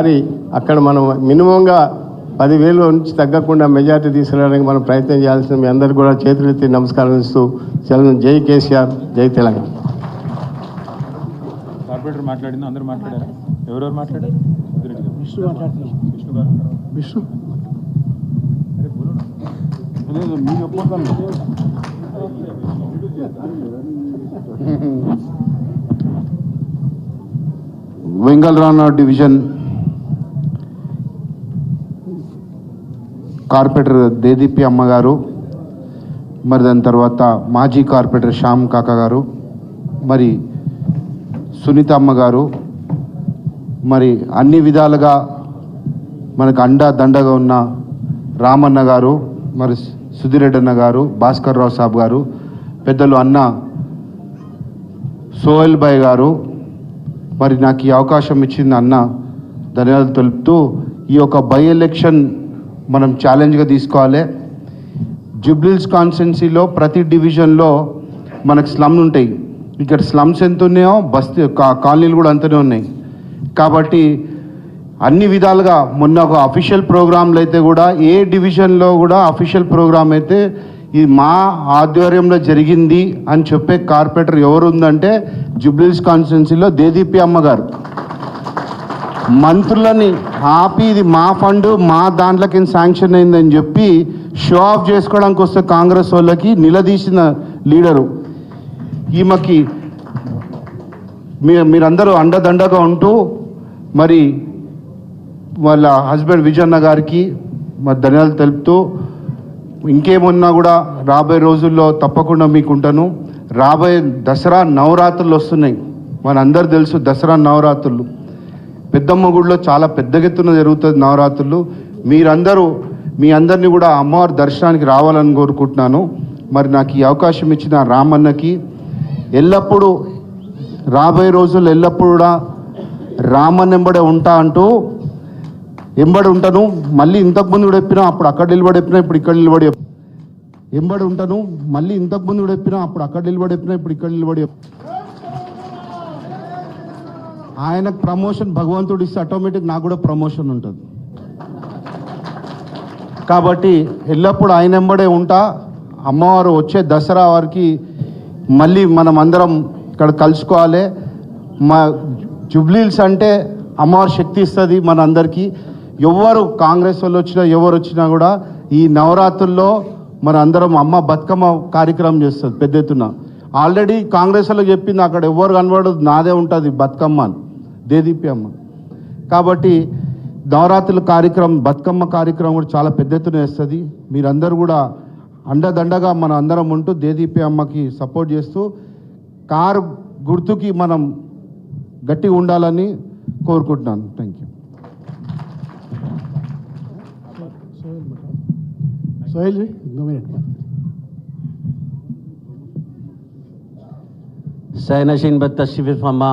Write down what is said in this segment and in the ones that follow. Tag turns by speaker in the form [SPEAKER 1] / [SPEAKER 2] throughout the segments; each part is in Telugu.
[SPEAKER 1] మరి అక్కడ మనం మినిమంగా 10,000 నుంచి తగ్గకుండా మెజార్టీ తీసుకురావడానికి మనం ప్రయత్నం చేయాల్సిన మీ అందరికీ కూడా చేతులెత్తి నమస్కారం ఇస్తూ సెలవు. జై కేసీఆర్, జై తెలంగాణ.
[SPEAKER 2] కార్పొరేటర్ మాట్లాడింది, అందరూ మాట్లాడారు. ఎవరెవరు మాట్లాడారు? విష్ణు మాట్లాడుతున్నారు. విష్ణు గారు, విష్ణు మీరు చెప్పొద్దండి.
[SPEAKER 3] వెంగళరావు డివిజన్ కార్పొరేటర్ దేదీపి అమ్మగారు, మరి దాని తర్వాత మాజీ కార్పొరేటర్ శ్యామ్ కాకా గారు, మరి సునీత అమ్మగారు, మరి అన్ని విధాలుగా మనకు దండగా ఉన్న రామన్న గారు, మరి సుధీరెడ్డి అన్న గారు, భాస్కర్ రావు సాబ్ గారు, పెద్దలు అన్న సోహెల్ భాయ్ గారు, మరి నాకు ఈ అవకాశం ఇచ్చింది అన్న ధన్యవాదాలు తెలుపుతూ, ఈ యొక్క బై ఎలక్షన్ మనం ఛాలెంజ్గా తీసుకోవాలి. జూబ్లీహిల్స్ కాన్స్టిట్యున్సీలో ప్రతి డివిజన్లో మనకు స్లమ్లు ఉంటాయి. ఇక్కడ స్లమ్స్ ఎంత ఉన్నాయో బస్తీ కాలనీలు కూడా అంతనే ఉన్నాయి. కాబట్టి అన్ని విధాలుగా మొన్న ఒక అఫీషియల్ ప్రోగ్రాంలు అయితే కూడా ఏ డివిజన్లో కూడా అఫీషియల్ ప్రోగ్రామ్ అయితే ఇది మా ఆధ్వర్యంలో జరిగింది అని చెప్పే కార్పొరేటర్ ఎవరు ఉందంటే జూబ్లీహిల్స్ కాన్స్టిట్యున్సీలో దేదీపి అమ్మగారు. మంత్రులని ఆపి ఇది మా ఫండ్ మా దాంట్లోకి శాంక్షన్ అయిందని చెప్పి షో ఆఫ్ చేసుకోవడానికి వస్తే కాంగ్రెస్ వాళ్ళకి నిలదీసిన లీడరు. ఈమెకి మీరందరూ అండదండగా ఉంటూ మరి వాళ్ళ హస్బెండ్ విజయన్న గారికి మరి ధన్యవాదాలు తెలుపుతూ, ఇంకేమున్నా కూడా రాబోయే రోజుల్లో తప్పకుండా మీకు ఉంటాను. రాబోయే దసరా నవరాత్రులు వస్తున్నాయి. మనందరూ తెలుసు దసరా నవరాత్రులు పెద్దమ్మ గుడిలో చాలా పెద్ద ఎత్తున జరుగుతుంది నవరాత్రులు. మీరందరూ మీ అందరినీ కూడా అమ్మవారి దర్శనానికి రావాలని కోరుకుంటున్నాను. మరి నాకు ఈ అవకాశం ఇచ్చిన రామన్నకి ఎల్లప్పుడూ రాబోయే రోజుల్లో ఎల్లప్పుడూ కూడా రామన్న ఎంబడే ఉంటా అంటూ ఎంబడి ఉంటాను. మళ్ళీ ఇంతకుముందు కూడా చెప్పినా అప్పుడు అక్కడ నిలబడి చెప్పినా ఇప్పుడు ఇక్కడ నిలబడి ఎంబడి ఉంటాను. మళ్ళీ ఇంతకుముందు కూడా చెప్పినా అప్పుడు అక్కడ నిలబడి చెప్పినా ఇప్పుడు ఇక్కడ నిలబడి ఆయనకు ప్రమోషన్ భగవంతుడు ఇస్తే ఆటోమేటిక్ నాకు కూడా ప్రమోషన్ ఉంటుంది. కాబట్టి ఎల్లప్పుడూ ఆయన ఎంబడే ఉంటా. అమ్మవారు వచ్చే దసరా వారికి మళ్ళీ మనం అందరం ఇక్కడ కలుసుకోవాలి. మా జూబ్లీహిల్స్ అంటే అమ్మవారి శక్తి ఇస్తుంది మన అందరికీ. ఎవరు కాంగ్రెస్ వాళ్ళు వచ్చినా ఎవరు వచ్చినా కూడా ఈ నవరాత్రుల్లో మన అందరం అమ్మ బతుకమ్మ కార్యక్రమం చేస్తుంది పెద్ద ఎత్తున. ఆల్రెడీ కాంగ్రెస్ వాళ్ళకి చెప్పింది అక్కడ ఎవరు కనబడదు, నాదే ఉంటుంది బతుకమ్మ అని దేదీపి అమ్మ. కాబట్టి నవరాత్రుల కార్యక్రమం బతుకమ్మ కార్యక్రమం కూడా చాలా పెద్ద ఎత్తున వేస్తుంది. మీరందరూ కూడా అండదండగా మన అందరం ఉంటూ దేదీపి అమ్మకి సపోర్ట్ చేస్తూ కారు గుర్తుకి మనం గట్టిగా ఉండాలని కోరుకుంటున్నాను. Thank you.
[SPEAKER 1] Sohail ji 2 minute.
[SPEAKER 4] सहनशीन बदतशरीफ़ फरमा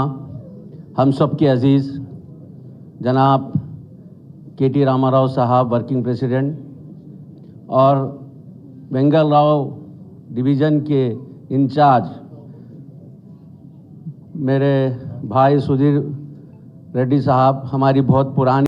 [SPEAKER 4] हम सब के अजीज़ जनाब KT रामाराव साहब वर्किंग प्रेसिडेंट और वेंगलराव डिवीज़न के इंचार्ज मेरे भाई सुधीर रेड्डी साहब, हमारी बहुत पुरानी